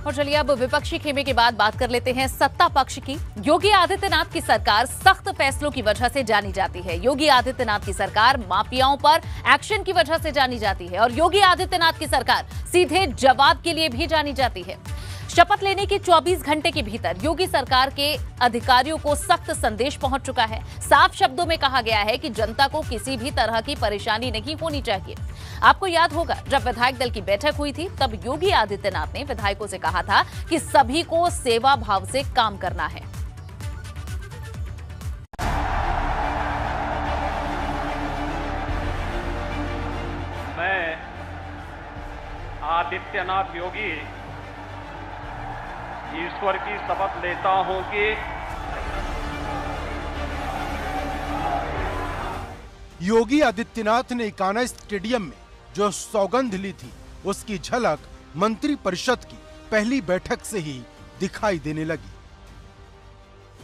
और चलिए अब विपक्षी खेमे के बाद बात कर लेते हैं सत्ता पक्ष की। योगी आदित्यनाथ की सरकार सख्त फैसलों की वजह से जानी जाती है। योगी आदित्यनाथ की सरकार माफियाओं पर एक्शन की वजह से जानी जाती है और योगी आदित्यनाथ की सरकार सीधे जवाब के लिए भी जानी जाती है। शपथ लेने के 24 घंटे के भीतर योगी सरकार के अधिकारियों को सख्त संदेश पहुंच चुका है। साफ शब्दों में कहा गया है कि जनता को किसी भी तरह की परेशानी नहीं होनी चाहिए। आपको याद होगा जब विधायक दल की बैठक हुई थी तब योगी आदित्यनाथ ने विधायकों से कहा था कि सभी को सेवा भाव से काम करना है। मैं आदित्यनाथ योगी ईश्वर की शपथ लेता हूं कि योगी आदित्यनाथ ने इकाना स्टेडियम में जो सौगंध ली थी उसकी झलक मंत्री परिषद की पहली बैठक से ही दिखाई देने लगी।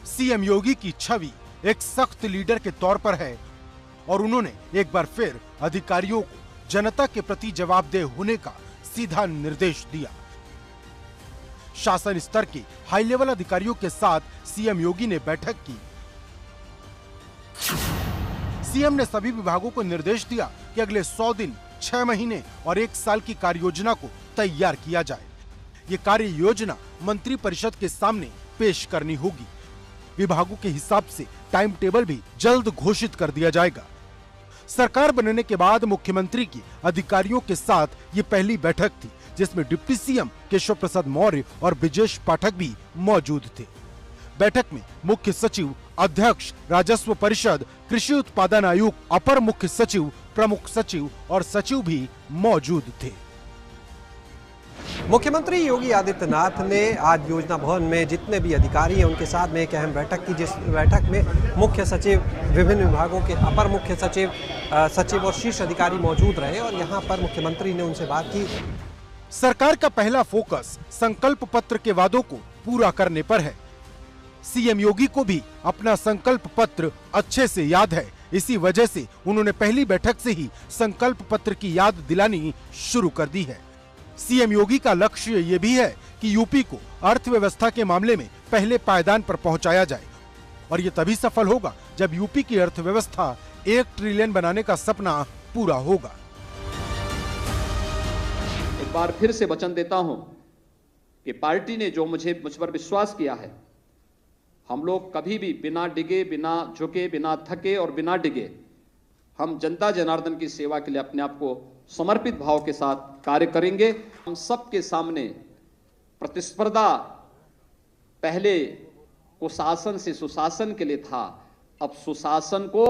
सीएम योगी की छवि एक सख्त लीडर के तौर पर है और उन्होंने एक बार फिर अधिकारियों को जनता के प्रति जवाबदेह होने का सीधा निर्देश दिया। शासन स्तर के हाई लेवल अधिकारियों के साथ सीएम योगी ने बैठक की। सीएम ने सभी विभागों को निर्देश दिया कि अगले 100 दिन, 6 महीने और 1 साल की कार्य योजना को तैयार किया जाए। ये कार्य योजना मंत्री परिषद के सामने पेश करनी होगी। विभागों के हिसाब से टाइम टेबल भी जल्द घोषित कर दिया जाएगा। सरकार बनने के बाद मुख्यमंत्री की अधिकारियों के साथ ये पहली बैठक थी जिसमें डिप्टी सीएम केशव प्रसाद मौर्य और ब्रिजेश पाठक भी मौजूद थे। बैठक में मुख्य सचिव, अध्यक्ष, राजस्व परिषद, कृषि उत्पादन आयुक्त, अपर मुख्य सचिव, प्रमुख सचिव और सचिव भी मौजूद थे। मुख्यमंत्री योगी आदित्यनाथ ने आज योजना भवन में जितने भी अधिकारी हैं उनके साथ में एक अहम बैठक की, जिस बैठक में मुख्य सचिव, विभिन्न विभागों के अपर मुख्य सचिव, सचिव और शीर्ष अधिकारी मौजूद रहे और यहाँ पर मुख्यमंत्री ने उनसे बात की। सरकार का पहला फोकस संकल्प पत्र के वादों को पूरा करने पर है। सीएम योगी को भी अपना संकल्प पत्र अच्छे से याद है। इसी वजह से उन्होंने पहली बैठक से ही संकल्प पत्र की याद दिलानी शुरू कर दी है। सीएम योगी का लक्ष्य ये भी है कि यूपी को अर्थव्यवस्था के मामले में पहले पायदान पर पहुंचाया जाए और ये तभी सफल होगा जब यूपी की अर्थव्यवस्था 1 ट्रिलियन बनाने का सपना पूरा होगा। एक बार फिर से वचन देता हूं कि पार्टी ने जो मुझ पर विश्वास किया है, हम लोग कभी भी बिना डिगे, बिना झुके, बिना थके और बिना डिगे हम जनता जनार्दन की सेवा के लिए अपने आप को समर्पित भाव के साथ कार्य करेंगे। हम सबके सामने प्रतिस्पर्धा पहले कुशासन से सुशासन के लिए था, अब सुशासन को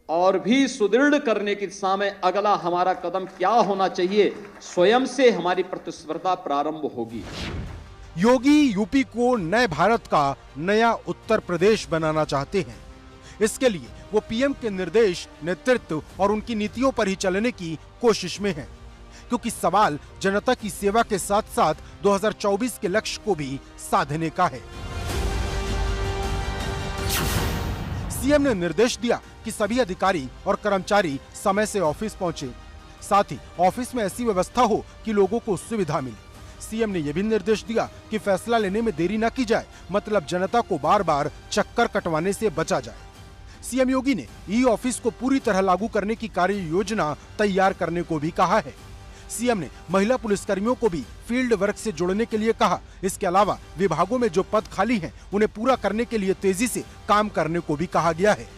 और भी सुदृढ़ करने की दिशा में अगला हमारा कदम क्या होना चाहिए, स्वयं से हमारी प्रतिस्पर्धा प्रारंभ होगी। योगी यूपी को नए भारत का नया उत्तर प्रदेश बनाना चाहते हैं। इसके लिए वो पीएम के निर्देश, नेतृत्व और उनकी नीतियों पर ही चलने की कोशिश में हैं, क्योंकि सवाल जनता की सेवा के साथ साथ 2024 के लक्ष्य को भी साधने का है। सीएम ने निर्देश दिया कि सभी अधिकारी और कर्मचारी समय से ऑफिस पहुंचे, साथ ही ऑफिस में ऐसी व्यवस्था हो कि लोगों को सुविधा मिले। सीएम ने यह भी निर्देश दिया कि फैसला लेने में देरी न की जाए, मतलब जनता को बार बार चक्कर कटवाने से बचा जाए। सीएम योगी ने ई ऑफिस को पूरी तरह लागू करने की कार्य योजना तैयार करने को भी कहा है। सीएम ने महिला पुलिसकर्मियों को भी फील्ड वर्क से जोड़ने के लिए कहा। इसके अलावा विभागों में जो पद खाली हैं, उन्हें पूरा करने के लिए तेजी से काम करने को भी कहा गया है।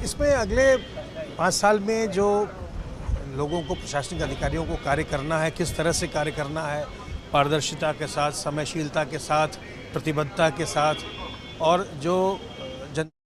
इसमें अगले 5 साल में जो लोगों को, प्रशासनिक अधिकारियों को कार्य करना है, किस तरह से कार्य करना है, पारदर्शिता के साथ, समयशीलता के साथ, प्रतिबद्धता के साथ, और जो